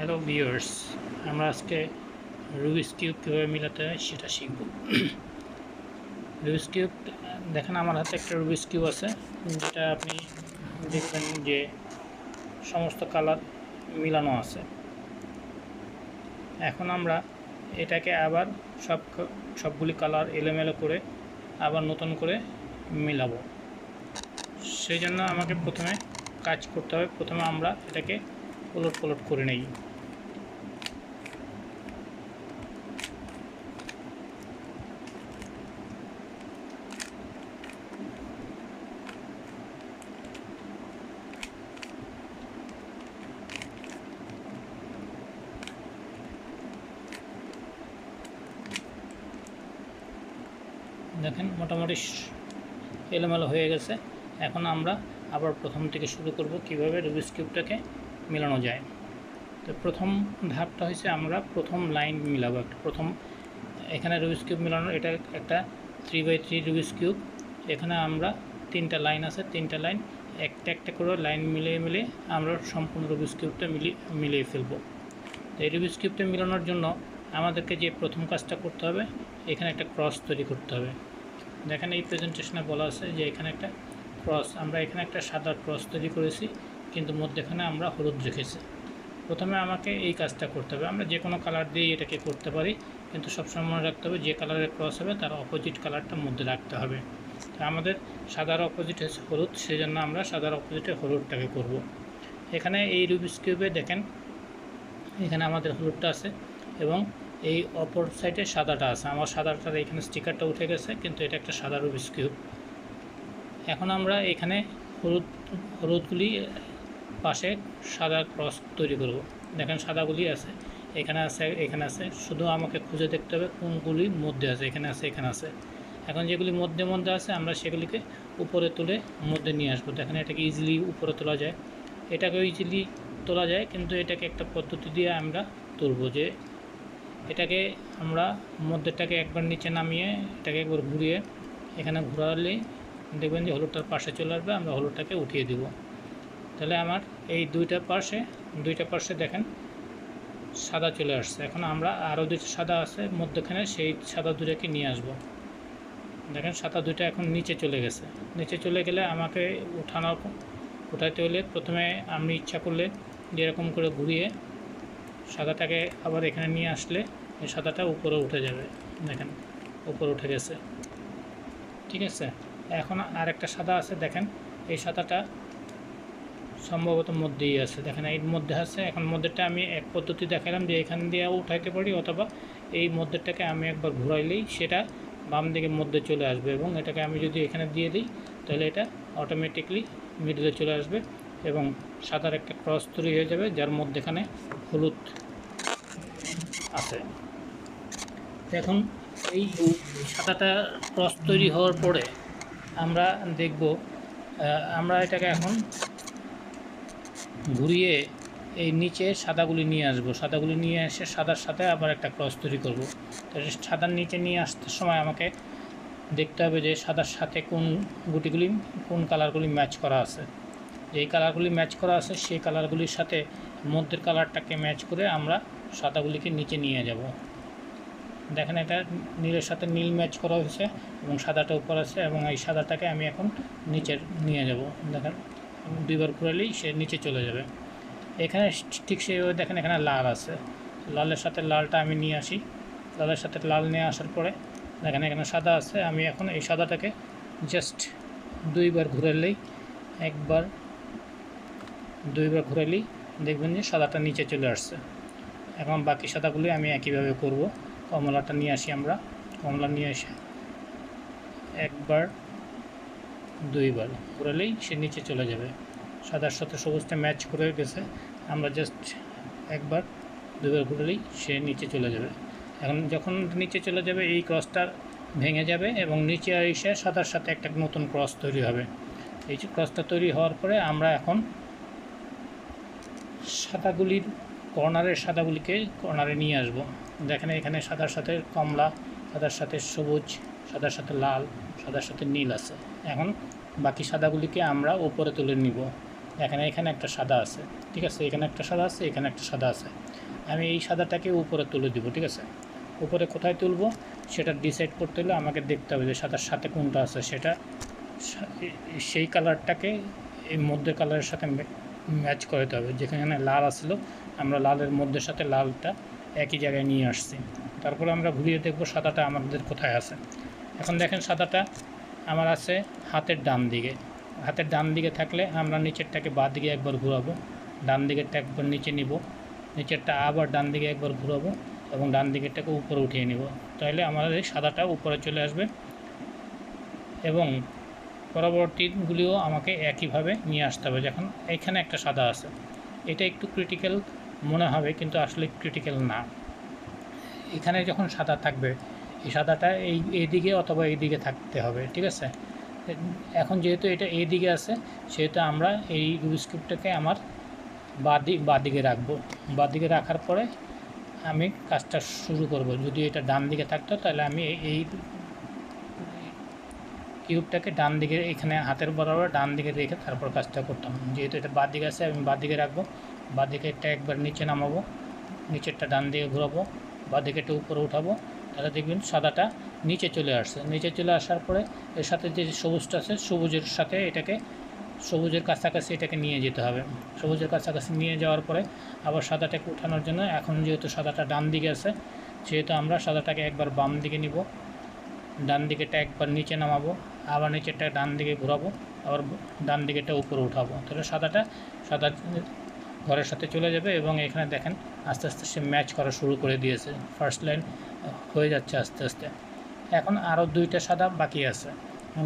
Hello viewers, আমরা আজকে Rubik's cube কীভাবে মিলাতে হয় সেটা শিখব। রুবিক্স কিউব দেখেন, আমার হাতে একটা রুবিক্স কিউব আছে, যেটা আপনি দেখবেন যে সমস্ত কালার মিলানো আছে। এখন আমরা এটাকে আবার সবগুলি কালার এলোমেলো করে আবার নতুন করে মিলাবো। সেই জন্য আমাকে প্রথমে কাজ করতে হবে। প্রথমে আমরা এটাকে ওলট পালট করে নেই। দেখেন মোটামুটি এলোমেলো হয়ে গেছে। এখন আমরা আবার প্রথম থেকে শুরু করব কিভাবে রুবিক্স কিউবটাকে মেলানো যায়। তো প্রথম ধাপটা হচ্ছে আমরা প্রথম লাইন মিলাবো। প্রথম এখানে রুবিক্স কিউব মেলানোর এটা একটা 3x3 রুবিক্স কিউব। এখানে আমরা 3টা লাইন আছে, 3টা লাইন একটা একটা করে লাইন মিলিয়ে আমরা সম্পূর্ণ রুবিক্স কিউবটা মিলিয়ে ফেলবো। তো এই রুবিক্স কিউবটা মেলানোর জন্য আমাদেরকে যে প্রথম কাজটা করতে হবে, এখানে একটা ক্রস তৈরি করতে হবে। দেখেন এই প্রেজেন্টেশনে বলা আছে যে এখানে একটা ক্রস, আমরা এখানে একটা সাদা ক্রস তৈরি করেছি, কিন্তু মধ্যেখানে আমরা হলুদ রেখেছি। প্রথমে আমাকে এই কাজটা করতে হবে। আমরা যে কোনো কালার দিয়ে এটাকে করতে পারি, কিন্তু সবসময় মনে রাখতে হবে যে কালারের ক্রস হবে তার অপোজিট কালারটা মধ্যে রাখতে হবে। তো আমাদের সাদার অপোজিট হচ্ছে হলুদ, সেই জন্য আমরা সাদার অপোজিটে হলুদটাকে করব। এখানে এই রুবিক্স কিউবে দেখেন, এখানে আমাদের হলুদটা আছে এবং এই অপর সাইডে সাদাটা আছে। আমার সাদাটার এখানে স্টিকারটা উঠে গেছে, কিন্তু এটা একটা সাদা রুবিক্স কিউব। এখন আমরা এখানে হলুদগুলি পাশে সাদা ক্রস তৈরি করব। দেখেন সাদাগুলি আছে, এখানে আছে, এখানে আছে। শুধু আমাকে খুঁজে দেখতে হবে কোনগুলি মধ্যে আছে। এখানে আছে, এখানে আছে। এখন যেগুলি মধ্যে আছে আমরা সেগুলিকে উপরে তুলে মধ্যে নিয়ে আসবো। দেখেন এটাকে ইজিলি উপরে তোলা যায়, এটাকেও ইজিলি তোলা যায়, কিন্তু এটাকে একটা পদ্ধতি দিয়ে আমরা তুলব। যে এটাকে আমরা মধ্যেটাকে একবার নিচে নামিয়ে এটাকে একবার ঘুরিয়ে এখানে ঘোরালেই দেখবেন যে হলুদটার পাশে চলে আসবে। আমরা হলুদটাকে উঠিয়ে দিব। তাহলে আমার এই দুইটা পাশে দেখেন সাদা চলে আসছে। এখন আমরা আরও দুইটা সাদা আছে মধ্যখানে, সেই সাদা দুটাকে নিয়ে আসব। দেখেন সাদা দুইটা এখন নিচে চলে গেছে। নিচে চলে গেলে আমাকে উঠাতে হলে প্রথমে আমি ইচ্ছা করলে যেরকম করে ঘুরিয়ে সাদাটাকে আবার এখানে নিয়ে আসলে এই সাদাটা উপরে উঠে যাবে। দেখেন উপরে উঠে গেছে, ঠিক আছে। এখন আরেকটা সাদা আছে, দেখেন এই সাদাটা সম্ভবত মধ্যেই আছে। দেখেন এর মধ্যে আছে। এখন মধ্যেটা আমি এক পদ্ধতি দেখালাম যে এখান দিয়ে উঠাইতে পারি, অথবা এই মধ্যেটাকে আমি একবার ঘুরাইলেই সেটা বাম দিকে মধ্যে চলে আসবে, এবং এটাকে আমি যদি এখানে দিয়ে দিই তাহলে এটা অটোমেটিকলি মিডলে চলে আসবে এবং সাদার একটা ক্রস তৈরি হয়ে যাবে, যার মধ্যেখানে হলুদ আছে। এখন এই সাদাটা ক্রস তৈরি হওয়ার পরে আমরা দেখব, আমরা এটাকে এখন ঘুরিয়ে এই নিচে সাদাগুলি নিয়ে আসব। সাদাগুলি নিয়ে এসে সাদার সাথে আবার একটা ক্রস তৈরি করব। তাহলে সাদার নিচে নিয়ে আসতে সময় আমাকে দেখতে হবে যে সাদার সাথে কোন গুটিগুলি, কোন কালারগুলি ম্যাচ করা আছে। যেই কালারগুলি ম্যাচ করা আছে সেই কালারগুলির সাথে মধ্যের কালারটাকে ম্যাচ করে আমরা সাদাগুলিকে নিচে নিয়ে যাব। দেখেন এটা নীলের সাথে নীল ম্যাচ করা হয়েছে এবং সাদাটা উপর আছে, এবং এই সাদাটাকে আমি এখন নিচে নিয়ে যাব। দেখেন দুইবার ঘুরালেই সে নিচে চলে যাবে। এখানে ঠিক সেইভাবে দেখেন এখানে লাল আছে, লালের সাথে লালটা আমি নিয়ে আসি। লালের সাথে লাল নিয়ে আসার পরে দেখেন এখানে সাদা আছে। আমি এখন এই সাদাটাকে জাস্ট দুইবার ঘুরালেই, দুইবার ঘুরালেই দেখবেন যে সাদাটা নিচে চলে আসছে। এখন বাকি সাদাগুলি আমি একইভাবে করব। কমলাটা নিয়ে আসি, আমরা কমলা নিয়ে এসে একবার দুইবার ঘুরালেই সে নিচে চলে যাবে। সাদার সাথে সবুজটা ম্যাচ করে গেছে, আমরা জাস্ট একবার দুইবার ঘুরালেই সে নিচে চলে যাবে। এখন যখন নিচে চলে যাবে এই ক্রসটা ভেঙে যাবে এবং নিচে এসে সাদার সাথে একটা নতুন ক্রস তৈরি হবে। এই যে ক্রসটা তৈরি হওয়ার পরে আমরা এখন সাদাগুলির কর্নারের সাদাগুলিকে কর্নারে নিয়ে আসব। দেখেন এখানে সাদার সাথে কমলা, সাদার সাথে সবুজ, সাদার সাথে লাল, সাদার সাথে নীল আছে। এখন বাকি সাদাগুলিকে আমরা উপরে তুলে নিব। দেখেন এখানে একটা সাদা আছে, ঠিক আছে, এখানে একটা সাদা আছে, এখানে একটা সাদা আছে। আমি এই সাদাটাকে উপরে তুলে দিব। ঠিক আছে, উপরে কোথায় তুলব সেটা ডিসাইড করতে হলে আমাকে দেখতে হবে যে সাদার সাথে কোনটা আছে, সেটা সেই কালারটাকে এই মধ্যে কালারের সাথে ম্যাচ করাতে হবে। যেখানে লাল আসলো আমরা লালের মধ্যে সাথে লালটা একই জায়গায় নিয়ে আসছি। তারপরে আমরা ঘুরিয়ে দেখব সাদাটা আমাদের কোথায় আছে। এখন দেখেন সাদাটা আমার আছে হাতের ডান দিকে। হাতের ডান দিকে থাকলে আমরা নিচেরটাকে বাঁ দিকে একবার ঘোরাবো, ডান দিকেরটা একবার নিচে নিব, নিচেরটা আবার ডান দিকে একবার ঘোরাবো এবং ডান দিকেরটাকে উপরে উঠিয়ে নিব। তাহলে আমাদের এই সাদাটা উপরে চলে আসবে এবং পরবর্তীগুলিও আমাকে একইভাবে নিয়ে আসতে হবে। যখন এখানে একটা সাদা আছে, এটা একটু ক্রিটিক্যাল মনে হবে কিন্তু আসলে ক্রিটিক্যাল না। এখানে যখন সাদা থাকবে এই সাদাটা এইদিকে অথবা এইদিকে থাকতে হবে। ঠিক আছে, এখন যেহেতু এটা এইদিকে আছে সেহেতু আমরা এই রুবিক্স কিউবটাকে আমার বাঁদিকে রাখবো। বাঁদিকে রাখার পরে আমি কাজটা শুরু করব। যদি এটা ডান দিকে থাকতো তাহলে আমি এই কিউবটাকে ডান দিকে এখানে হাতের বরাবর ডান দিকে রেখে তারপর কাজটা করতাম। যেহেতু এটা বাঁ দিকে আছে আমি বাঁ দিকে রাখবো, বাঁ দিকেরটা একবার নিচে নামাবো, নিচেরটা ডান দিকে ঘোরাবো, বাঁ দিকেরটা উপরে উঠাবো, তাহলে দেখবেন সাদাটা নিচে চলে আসছে। নিচে চলে আসার পরে এর সাথে যে সবুজটা আছে সবুজের সাথে এটাকে সবুজের কাছাকাছি এটাকে নিয়ে যেতে হবে। সবুজের কাছাকাছি নিয়ে যাওয়ার পরে আবার সাদাটাকে উঠানোর জন্য এখন যেহেতু সাদাটা ডান দিকে আছে সেহেতু আমরা সাদাটাকে একবার বাম দিকে নিব, ডান দিকেরটা একবার নিচে নামাবো, আবার নিচেরটা ডান দিকে ঘোরাবো, আবার ডান দিকেরটা উপরে উঠাবো। তাহলে সাদা ঘরের সাথে চলে যাবে এবং এখানে দেখেন আস্তে আস্তে সে ম্যাচ করা শুরু করে দিয়েছে। ফার্স্ট লাইন হয়ে যাচ্ছে আস্তে আস্তে। এখন আরও দুইটা সাদা বাকি আছে,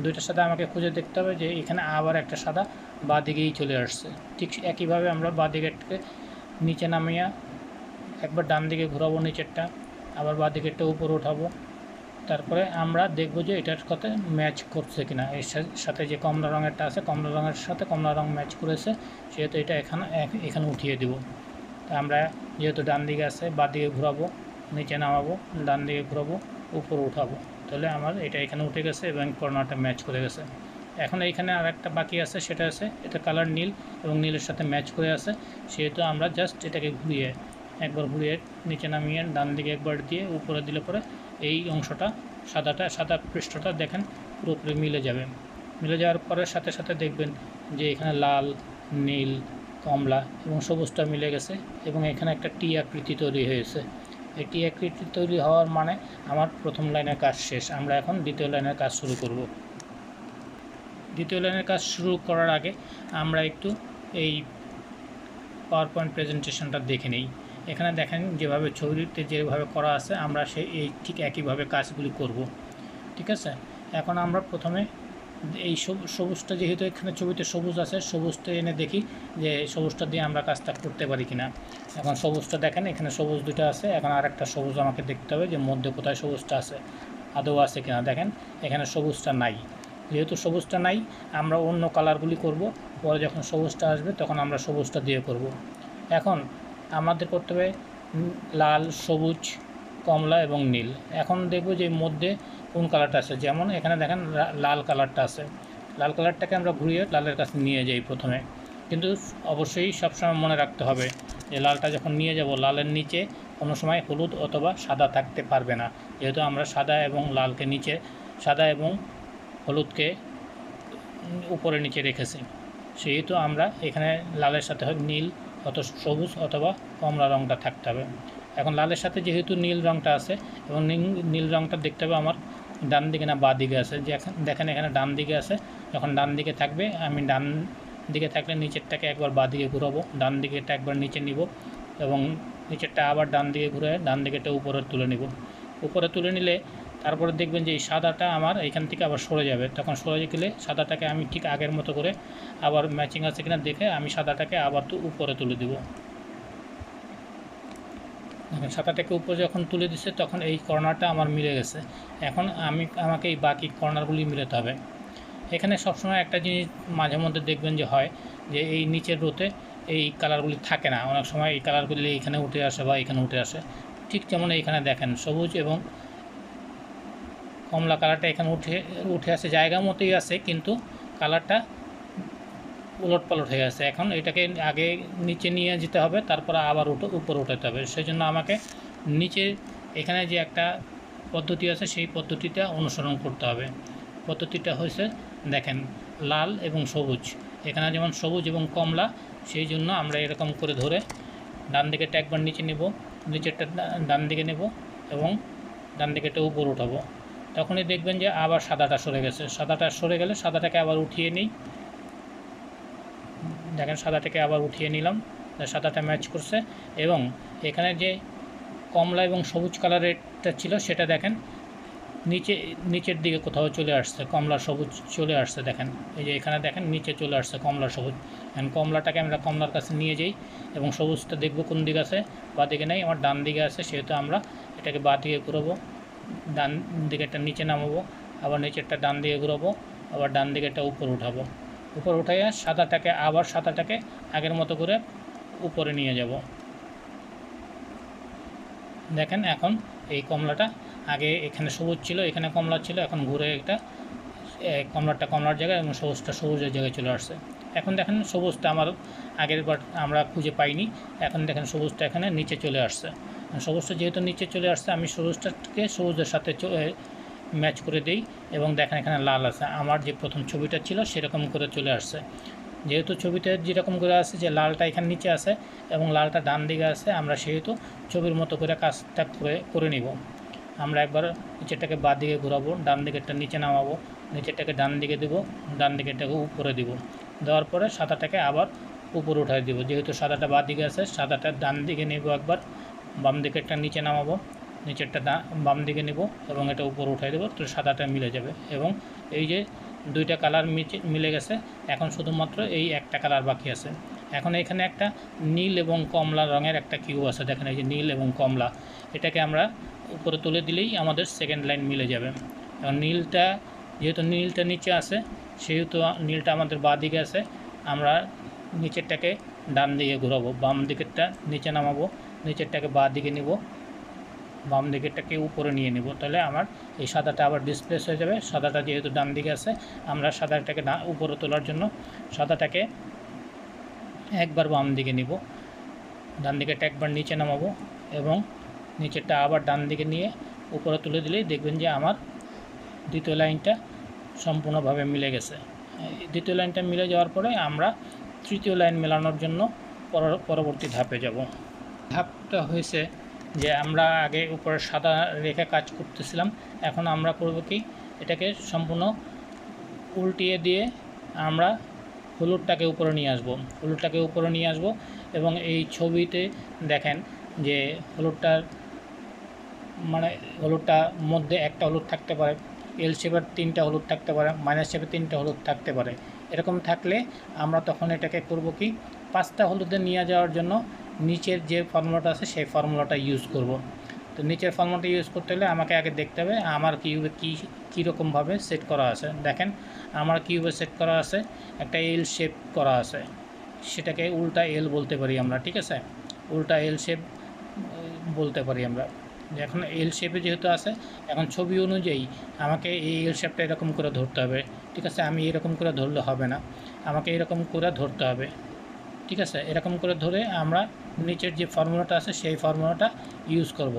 দুইটা সাদা আমাকে খুঁজে দেখতে হবে যে এখানে আবার একটা সাদা বাঁ দিকেই চলে আসছে। ঠিক একইভাবে আমরা বাঁ দিকেরটাকে নিচে নামিয়ে একবার ডান দিকে ঘোরাবো নিচেরটা, আবার বাঁ দিকেরটা উপরে উঠাবো। তারপরে আমরা দেখব যে এটার সাথে ম্যাচ করছে কিনা। এর সাথে যে কমলা রঙেরটা আছে কমলা রঙের সাথে কমলা রঙ ম্যাচ করেছে সেহেতু এটা এখানে উঠিয়ে দিব। তা আমরা যেহেতু ডান দিকে আছে বাঁ দিকে ঘোরাবো, নিচে নামাবো, ডান দিকে ঘোরাবো, উপরে উঠাবো, তাহলে আমার এটা এখানে উঠে গেছে এবং কর্নারটা ম্যাচ করে গেছে। এখন এইখানে আর একটা বাকি আছে, সেটা আছে এটা কালার নীল এবং নীলের সাথে ম্যাচ করে আছে সেহেতু আমরা জাস্ট এটাকে একবার ঘুরিয়ে নিচে নামিয়ে ডান দিকে একবার দিয়ে উপরে দিলে পরে এই অংশটা সাদা পৃষ্ঠটা দেখেন পুরোপুরি মিলে যাবে। মিলে যাওয়ার পরে সাথে সাথে দেখবেন যে এখানে লাল, নীল, কমলা এবং সবুজটা মিলে গেছে এবং এখানে একটা টি আকৃতি তৈরি হয়েছে। এই টি আকৃতি তৈরি হওয়ার মানে আমার প্রথম লাইনের কাজ শেষ। আমরা এখন দ্বিতীয় লাইনের কাজ শুরু করব। দ্বিতীয় লাইনের কাজ শুরু করার আগে আমরা একটু এই পাওয়ার পয়েন্ট প্রেজেন্টেশনটা দেখে নিই। এখানে দেখেন যেভাবে ছবিতে যেভাবে করা আছে আমরা ঠিক একইভাবে কাজগুলি করব। ঠিক আছে, এখন আমরা প্রথমে এই সবুজটা যেহেতু এখানে ছবিতে সবুজ আছে সবুজটা এনে দেখি যে সবুজটা দিয়ে আমরা কাজটা করতে পারি কিনা। এখন সবুজটা দেখেন এখানে সবুজ দুটো আছে, এখন আর একটা সবুজ আমাকে দেখতে হবে যে মধ্যে কোথায় সবুজটা আছে, আদৌ আছে কিনা। দেখেন এখানে সবুজটা নাই, যেহেতু সবুজটা নাই আমরা অন্য কালারগুলি করব, পরে যখন সবুজটা আসবে তখন আমরা সবুজটা দিয়ে করব। এখন আমাদের করতে হবে লাল, সবুজ, কমলা এবং নীল। এখন দেখব যে মধ্যে কোন কালারটা আছে। যেমন এখানে দেখেন লাল কালারটা আছে, লাল কালারটাকে আমরা ঘুরিয়ে লালের কাছে নিয়ে যাই প্রথমে। কিন্তু অবশ্যই সবসময় মনে রাখতে হবে যে লালটা যখন নিয়ে যাব লালের নিচে কোনো সময় হলুদ অথবা সাদা থাকতে পারবে না, যেহেতু আমরা সাদা এবং লালকে নিচে, সাদা এবং হলুদকে উপরে নিচে রেখেছি, সেহেতু আমরা এখানে লালের সাথে নীল সবুজ অথবা কমলা রঙটা থাকতে হবে। এখন লালের সাথে যেহেতু নীল রঙটা আছে এবং নীল রঙটা দেখতে হবে আমার ডান দিকে না বাঁ দিকে আছে। যে দেখেন এখানে ডান দিকে আছে, যখন ডান দিকে থাকবে আমি ডান দিকে থাকলে নিচেরটাকে একবার বাঁ দিকে ঘুরাবো, ডান দিকেরটা একবার নিচে নিব এবং নিচেরটা আবার ডান দিকে ঘুরে ডান দিকেরটা উপরে তুলে নিব। উপরে তুলে নিলে তারপরে দেখবেন যে এই সাদাটা আমার এখান থেকে আবার সরে যাবে। তখন সরে গেলে সাদাটাকে আমি ঠিক আগের মতো করে আবার ম্যাচিং আছে কিনা দেখে আমি সাদাটাকে আবার উপরে তুলে দেব। দেখেন সাদাটাকে উপরে যখন তুলে দিচ্ছে তখন এই কর্নারটা আমার মিলে গেছে। এখন আমাকে এই বাকি কর্নারগুলি মিলাতে হবে। এখানে সবসময় একটা জিনিস মাঝে মধ্যে দেখবেন যে হয় যে এই নিচের রোতে এই কালারগুলি থাকে না, অনেক সময় এই কালারগুলি এখানে উঠে আসে বা এখানে উঠে আসে। ঠিক যেমন এইখানে দেখেন সবুজ এবং কমলা কালারটা এখানে উঠে আসে, জায়গা মতোই আছে কিন্তু কালারটা উলট পালট হয়ে গেছে। এখন এটাকে আগে নিচে নিয়ে যেতে হবে, তারপরে আবার উপরে উঠাতে হবে। সেই জন্য আমাকে নিচে এখানে যে একটা পদ্ধতি আছে সেই পদ্ধতিটা অনুসরণ করতে হবে। পদ্ধতিটা হয়েছে দেখেন লাল এবং সবুজ, এখানে যেমন সবুজ এবং কমলা, সেই জন্য আমরা এরকম করে ধরে ডান দিকেরটা একবার নিচে নেব, নিচেরটা ডান দিকে নেব এবং ডান দিকেরটা উপর উঠাবো। তখনই দেখবেন যে আবার সাদাটা সরে গেছে। সাদাটা সরে গেলে সাদাটাকে আবার উঠিয়ে নিই। দেখেন সাদাটাকে আবার উঠিয়ে নিলাম, সাদাটা ম্যাচ করছে। এবং এখানে যে কমলা এবং সবুজ কালারেরটা ছিল সেটা দেখেন নিচের দিকে কোথাও চলে আসছে, কমলা সবুজ চলে আসছে। দেখেন এই যে এখানে দেখেন নিচে চলে আসছে কমলা সবুজ। এখন কমলাটাকে আমরা কমলার কাছে নিয়ে যাই এবং সবুজটা দেখব কোন দিকে আছে, বা দিকে নেই, আমার ডান দিকে আছে, সেহেতু আমরা এটাকে বা দিকে ঘুরাবো, ডান দিকেরটা নিচে নামাবো, আবার নিচেরটা ডান দিকে ঘুরাবো, আবার ডান দিকেরটা উপর উঠাবো। উপর উঠাইয়া সাদাটাকে আগের মতো করে উপরে নিয়ে যাব। দেখেন এখন এই কমলাটা আগে এখানে সবুজ ছিল, এখানে কমলা ছিল, এখন ঘুরে একটা কমলাটা কমলার জায়গায় এবং সবুজটা সবুজের জায়গায় চলে আসছে। এখন দেখেন সবুজটা আমার আগের বার আমরা খুঁজে পাইনি, এখন দেখেন সবুজটা এখানে নিচে চলে আসছে। সবুজটা যেহেতু নিচে চলে আসছে, আমি সবুজটাকে সবুজের সাথে ম্যাচ করে দিই এবং দেখেন এখানে লাল আছে, আমার যে প্রথম ছবিটা ছিল সেরকম করে চলে আসছে। যেহেতু ছবিতে যেরকম করে আছে যে লালটা এখানে নিচে আছে এবং লালটা ডান দিকে আছে, আমরা সেহেতু ছবির মতো করে কাজটা করে নিব। আমরা একবার নিচেরটাকে বাঁ দিকে ঘোরাবো, ডান দিকেরটা নিচে নামাবো, নিচেরটাকে ডান দিকে দেবো, ডান দিকেরটাকে উপরে দিব, দেওয়ার পরে সাদাটাকে আবার উপরে উঠাই দিব। যেহেতু সাদাটা বাঁ দিকে আছে, সাদাটা ডান দিকে নেব, একবার বাম দিকেরটা নিচে নামাবো, নিচেরটা বাম দিকে নেব এবং এটা উপরে উঠাই দেবো, তো সাদাটা মিলে যাবে। এবং এই যে দুইটা কালার মিলে গেছে, এখন শুধুমাত্র এই একটা কালার বাকি আছে। এখন এখানে একটা নীল এবং কমলা রঙের একটা কিউব আছে, দেখেন এই যে নীল এবং কমলা, এটাকে আমরা উপরে তুলে দিলেই আমাদের সেকেন্ড লাইন মিলে যাবে। এবং যেহেতু নীলটা নিচে আছে, সেহেতু নীলটা আমাদের বাঁ দিকে আছে, আমরা নিচেরটাকে ডান দিকে ঘোরাবো, বাম দিকেরটা নিচে নামাবো, নিচেরটাকে বাঁ দিকে নিব, বাম দিকেরটাকে উপরে নিয়ে নেব, তাহলে আমার এই সাদাটা আবার ডিসপ্লেস হয়ে যাবে। সাদাটা যেহেতু ডান দিকে আছে, আমরা সাদাটাকে উপরে তোলার জন্য সাদাটাকে একবার বাম দিকে নিব, ডান দিকেরটা একবার নিচে নামাবো এবং নিচেরটা আবার ডান দিকে নিয়ে উপরে তুলে দিলেই দেখবেন যে আমার দ্বিতীয় লাইনটা সম্পূর্ণভাবে মিলে গেছে। দ্বিতীয় লাইনটা মিলে যাওয়ার পরে আমরা তৃতীয় লাইন মেলানোর জন্য পরবর্তী ধাপে যাব। ধাপটা হয়েছে যে আমরা আগে উপরে সাদা রেখে কাজ করতেছিলাম, এখন আমরা করব কি, এটাকে সম্পূর্ণ উল্টিয়ে দিয়ে আমরা হলুদটাকে উপরে নিয়ে আসব। এবং এই ছবিতে দেখেন যে হলুদটার মধ্যে একটা হলুদ থাকতে পারে, এল শেপের 3টা হলুদ থাকতে পারে, মাইনাস শেপের 3টা হলুদ থাকতে পারে। এরকম থাকলে আমরা তখন এটাকে করব কি, 5টা হলুদে নিয়ে যাওয়ার জন্য নিচের যে ফর্মুলাটা আছে সেই ফর্মুলাটা ইউজ করব। তো নিচের ফর্মুলাটা ইউজ করতে হলে আমাকে আগে দেখতে হবে আমার কিউবে কীরকমভাবে সেট করা আছে। দেখেন আমার কিউবে সেট করা আছে একটা এল শেপ করা আছে, সেটাকে উল্টা এল বলতে পারি আমরা, ঠিক আছে, উল্টা এল শেপ বলতে পারি আমরা। এখন এল শেপে যেহেতু আছে, এখন ছবি অনুযায়ী আমাকে এই এল শেপটা এরকম করে ধরতে হবে, ঠিক আছে। আমি এরকম করে ধরলে হবে না, আমাকে এরকম করে ধরতে হবে, ঠিক আছে। এরকম করে ধরে আমরা নিচের যে ফর্মুলাটা আছে সেই ফর্মুলাটা ইউজ করব।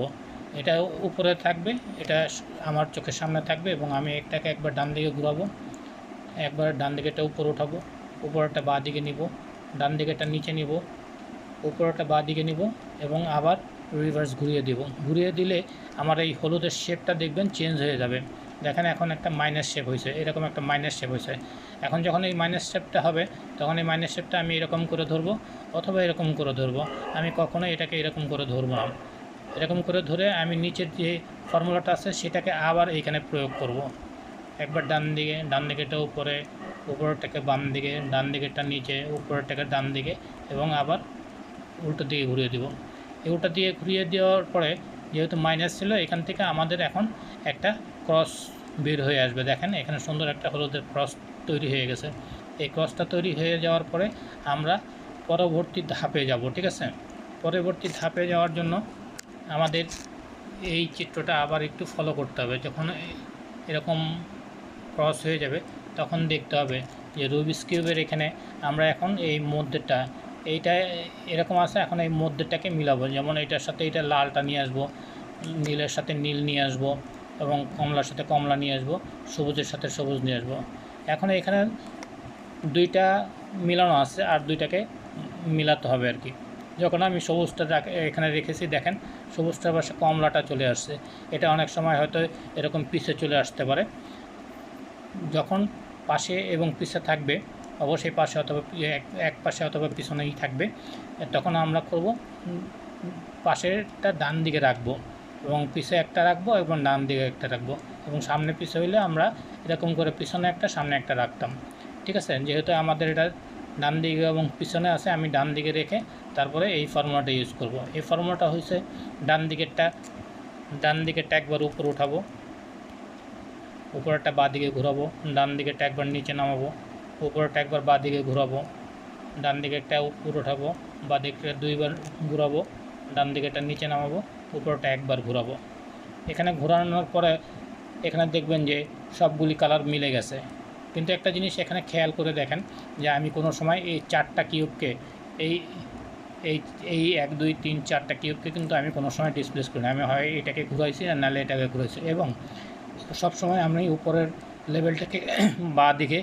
এটা উপরে থাকবে, এটা আমার চোখের সামনে থাকবে এবং আমি একটাকে একবার ডান দিকে ঘুরাবো, একবার ডান দিকেটা উপরে উঠাবো, উপরেরটা বাঁ দিকে নিব, ডান দিকেটা নিচে নিব, উপরেরটা বাঁ দিকে নিব এবং আবার রিভার্স ঘুরিয়ে দিলে আমার এই হলুদের শেপটা দেখবেন চেঞ্জ হয়ে যাবে। দেখেন এখন একটা মাইনাস শেপ হয়েছে, এরকম একটা মাইনাস শেপ হয়েছে। এখন যখন এই মাইনাস শেপটা হবে, তখন এই মাইনাস শেপটা আমি এরকম করে ধরবো অথবা এরকম করে ধরবো, আমি কখনো এটাকে এরকম করে ধরবো না। এরকম করে ধরে আমি নিচের যে ফর্মুলাটা আছে সেটাকে আবার এইখানে প্রয়োগ করব। একবার ডান দিকেটা উপরে, উপরেরটাকে বাম দিকে, ডান দিকেরটা নিচে, উপরেরটাকে ডান দিকে এবং আবার উল্টো দিকে ঘুরিয়ে দেব। এই উল্টো দিকে ঘুরিয়ে দেওয়ার পরে যেহেতু মাইনাস ছিল, এখান থেকে আমাদের এখন একটা ক্রস বের হয়ে আসবে। দেখেন এখানে সুন্দর একটা হলুদের ক্রস তৈরি হয়ে গেছে। এই ক্রসটা তৈরি হয়ে যাওয়ার পরে আমরা পরবর্তী ধাপে যাব, ঠিক আছে। পরবর্তী ধাপে যাওয়ার জন্য আমাদের এই চিত্রটা আবার একটু ফলো করতে হবে। যখন এরকম ক্রস হয়ে যাবে তখন দেখতে হবে যে রুবিক্স কিউবের এখানে আমরা এখন এই মধ্যেটা এইটা এরকম আছে, এখন এই মধ্যেটাকে মিলাবো। যেমন এটার সাথে এটা লালটা নিয়ে আসবো, নীলের সাথে নীল নিয়ে আসবো, এবং কমলার সাথে কমলা নিয়ে আসবো, সবুজের সাথে সবুজ নিয়ে আসবো। এখন এখানে দুইটা মিলানো আছে আর দুইটাকে মিলাতে হবে আর কি। যখন আমি সবুজটা এখানে রেখেছি, দেখেন সবুজটার পাশে কমলাটা চলে আসছে। এটা অনেক সময় হয়তো এরকম পিছে চলে আসতে পারে। যখন পাশে এবং পিছে থাকবে, অবশ্যই পাশে অথবা এক পাশে অথবা পিছনেই থাকবে, তখন আমরা করব পাশেরটা ডান দিকে রাখবো এবং পিছে একটা রাখবো এবং ডান দিকে একটা রাখবো, এবং সামনে পিছে হইলে আমরা এরকম করে পিছনে একটা সামনে একটা রাখতাম। ঠিক আছে, যেহেতু আমাদের এটা ডান দিকে এবং পিছনে আছে, আমি ডান দিকে রেখে তারপরে এই ফর্মুলাটা ইউজ করব। এই ফর্মুলাটা হচ্ছে ডান দিকেরটা একবার উপরে উঠাবো, উপরেরটা বাঁ দিকে ঘোরাবো, ডান দিকেরটা একবার নিচে নামাবো, উপরেরটা একবার বাঁ দিকে ঘোরাবো, ডান দিকেরটা উপরে উঠাবো, বাঁ দিকটা দুইবার ঘোরাবো, ডান দিকেরটা নিচে নামাবো, উপরটা একবার ঘোরাবো। এখানে ঘোরানোর পরে এখানে দেখবেন যে সবগুলি কালার মিলে গেছে। কিন্তু একটা জিনিস এখানে খেয়াল করে দেখেন যে আমি কোনো সময় এই চারটা কিউবকে এই এই এই 1 2 3 4টা কিউবকে কিন্তু আমি কোনো সময় ডিসপ্লেস করি না। আমি হয় এটাকে ঘুরাইছি আর নাহলে এটাকে ঘুরাইছি, এবং সবসময় আমি উপরের লেভেলটাকে বাঁ দিকে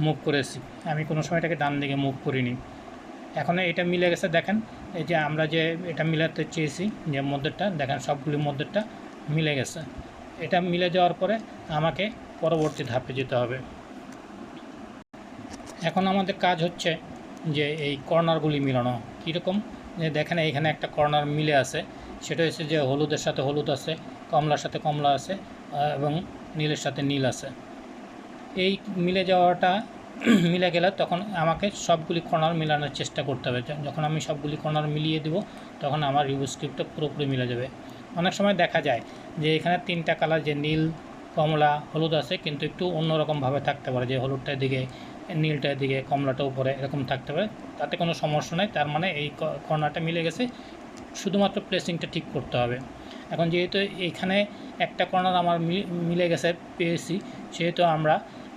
মুভ করেছি, আমি কোনো সময় এটাকে ডান দিকে মুভ করিনি। এখন এটা মিলে গেছে, দেখেন এই যে আমরা যে এটা মিলাতে চেয়েছি যে মধ্যেরটা, দেখেন সবগুলির মধ্যেরটা মিলে গেছে। এটা মিলে যাওয়ার পরে আমাকে পরবর্তী ধাপে যেতে হবে। এখন আমাদের কাজ হচ্ছে যে এই কর্নারগুলি মিলানো। কীরকম, যে দেখেন এইখানে একটা কর্নার মিলে আছে, সেটা হচ্ছে যে হলুদের সাথে হলুদ আছে, কমলার সাথে কমলা আছে, এবং নীলের সাথে নীল আছে। এই মিলে যাওয়াটা মিলে গেলে তখন আমাকে সবগুলি কর্নার মেলানোর চেষ্টা করতে হবে। যখন আমি সবগুলি কর্নার মিলিয়ে দেব, তখন আমার রুবিক্স কিউবটা পুরোপুরি মিলে যাবে। অনেক সময় দেখা যায় যে এখানে 3টা কালার, যে নীল, কমলা, হলুদ আছে, কিন্তু একটু অন্যরকমভাবে থাকতে পারে, যে হলুদটার দিকে, নীলটার দিকে, কমলাটা উপরে, এরকম থাকতে পারে। তাতে কোনো সমস্যা নেই, তার মানে এই কর্নারটা মিলে গেছে, শুধুমাত্র প্লেসিংটা ঠিক করতে হবে। এখন যেহেতু এইখানে একটা কর্নার আমার মিলে গেছে পেয়েছি, সেহেতু আমরা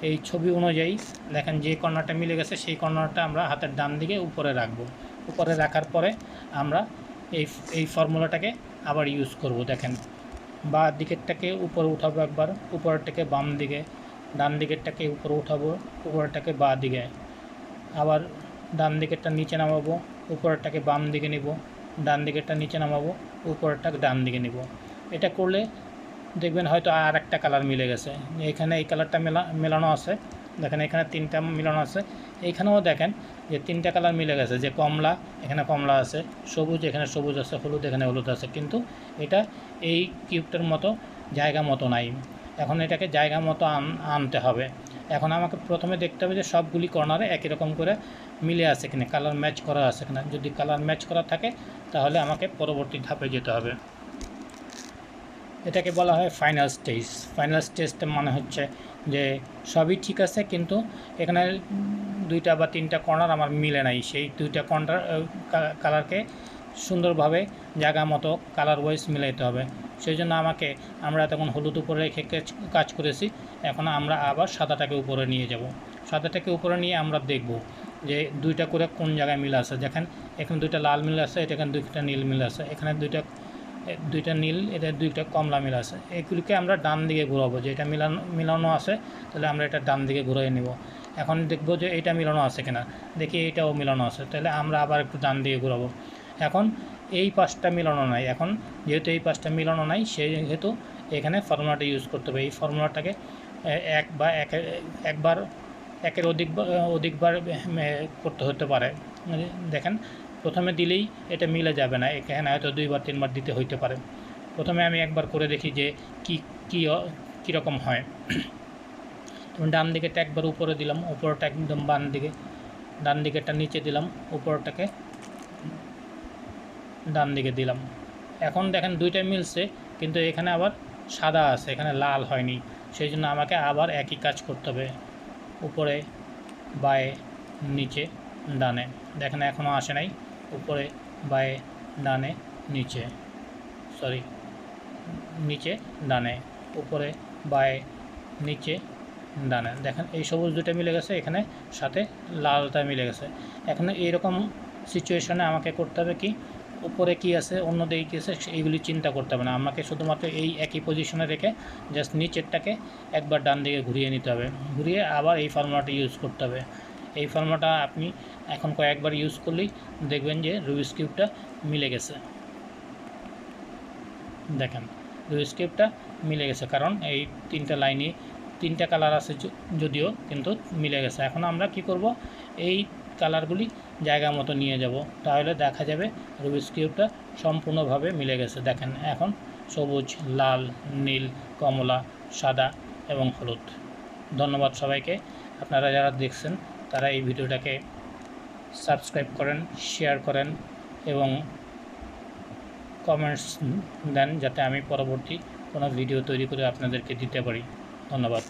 এই ছবি অনুযায়ী দেখেন যে কর্নারটা মিলে গেছে সেই কর্নারটা আমরা হাতের ডান দিকে উপরে রাখবো। উপরে রাখার পরে আমরা এই ফর্মুলাটাকে আবার ইউজ করব। দেখেন বাঁ দিকেরটাকে উপরে উঠাবো একবার, উপরেরটাকে বাম দিকে, ডান দিকেরটাকে উপরে উঠাবো, উপরেরটাকে বাঁ দিকে, আবার ডান দিকেরটা নিচে নামাবো, উপরেরটাকে বাম দিকে নিব, ডান দিকেরটা নিচে নামাবো, উপরেরটাকে ডান দিকে নিব। এটা করলে দেখবেন হয়তো আর একটা কালার মিলে গেছে। এখানে এই কালারটা মেলানো আছে, দেখেন এখানে 3টা মিলানো আছে, এইখানেও দেখেন যে 3টা কালার মিলে গেছে, যে কমলা, এখানে কমলা আছে, সবুজ, এখানে সবুজ আছে, হলুদ, এখানে হলুদ আছে, কিন্তু এটা এই কিউবটার মতো জায়গা মতো নাই। এখন এটাকে জায়গা মতো আনতে হবে। এখন আমাকে প্রথমে দেখতে হবে যে সবগুলি কর্নারে একই রকম করে মিলে আছে কিনা, কালার ম্যাচ করা আছে কিনা। যদি কালার ম্যাচ করা থাকে তাহলে আমাকে পরবর্তী ধাপে যেতে হবে। এটাকে বলা হয় ফাইনাল স্টেজ। ফাইনাল স্টেজটা মানে হচ্ছে যে সবই ঠিক আছে, কিন্তু এখানে 2টা বা 3টা কর্নার আমার মিলে নাই। সেই 2টা কর্নার কালারকে সুন্দরভাবে জায়গা মতো কালার ওয়াইজ মিলাইতে হবে। সেই জন্য আমরা তখন হলুদ উপরে রেখে কাজ করেছি, এখন আমরা আবার সাদাটাকে উপরে নিয়ে যাব। সাদাটাকে উপরে নিয়ে আমরা দেখব যে 2টা করে কোন জায়গায় মিল আছে। দেখেন এখানে 2টা লাল মিল আছে, এখানে 2টা নীল মিল আছে, এখানে 2টা নীল, এটা 2টা কমলা মিল আছে। এগুলিকে আমরা ডান দিকে ঘোরাবো, যে এটা মিলানো আছে, তাহলে আমরা এটা ডান দিকে ঘুরিয়ে নেব। এখন দেখব যে এটা মিলানো আছে কিনা, দেখি এটাও মিলানো আছে, তাহলে আমরা আবার একটু ডান দিকে ঘোরাবো। এখন এই পাশটা মিলানো নাই, এখন যেহেতু এই পাশটা মিলানো নাই, সেহেতু এখানে ফর্মুলাটা ইউজ করতে হবে। এই ফর্মুলাটাকে একবার একের অধিকবার করতে হতে পারে। দেখেন প্রথমে দিলেই এটা মিলে যাবে না, এখানে হয়তো 2বার 3বার দিতে হইতে পারে। প্রথমে আমি একবার করে দেখি যে কীরকম হয়। ডান দিকেরটা একবার উপরে দিলাম, উপরটা একদম বাম দিকে, ডান দিকেরটা নিচে দিলাম, উপরটাকে ডান দিকে দিলাম। এখন দেখেন 2টা মিলছে, কিন্তু এখানে আবার সাদা আছে, এখানে লাল হয়নি। সেই জন্য আমাকে আবার একই কাজ করতে হবে, উপরে, বায়ে, নিচে, ডানে। দেখেন এখনও আসে নাই, উপরে, বায়ে, ডানে, নিচে, নিচে, ডানে, উপরে, বায়ে, নিচে, ডানে। দেখেন এই সবুজ দুটো মিলে গেছে, এখানে সাথে লালটা মিলে গেছে। এখন এইরকম সিচুয়েশনে আমাকে করতে হবে কি, উপরে কি আছে অন্য দিকে কী আছে এইগুলি চিন্তা করতে হবে না, আমাকে শুধুমাত্র এই একই পজিশনে রেখে জাস্ট নিচেরটাকে একবার ডান দিকে ঘুরিয়ে নিতে হবে, ঘুরিয়ে আবার এই ফর্মুলাটা ইউজ করতে হবে। এই ফর্মুলাটা আপনি এখন কয়েকবার ইউজ করলেই দেখবেন যে রুবিক্স কিউবটা মিলে গেছে। দেখেন রুবিক্স কিউবটা মিলে গেছে, কারণ এই তিনটা লাইনে তিনটা কালার আছে যদিও, কিন্তু মিলে গেছে। এখন আমরা কি করব, এই কালারগুলি জায়গা মতো নিয়ে যাব, তাহলে দেখা যাবে রুবিক্স কিউবটা সম্পূর্ণভাবে মিলে গেছে। দেখেন এখন সবুজ, লাল, নীল, কমলা, সাদা এবং হলুদ। ধন্যবাদ সবাইকে। আপনারা যারা দেখছেন তারা এই ভিডিওটাকে সাবস্ক্রাইব করেন, শেয়ার করেন এবং কমেন্টস দেন, যাতে আমি পরবর্তী কোনো ভিডিও তৈরি করে আপনাদেরকে দিতে পারি। ধন্যবাদ।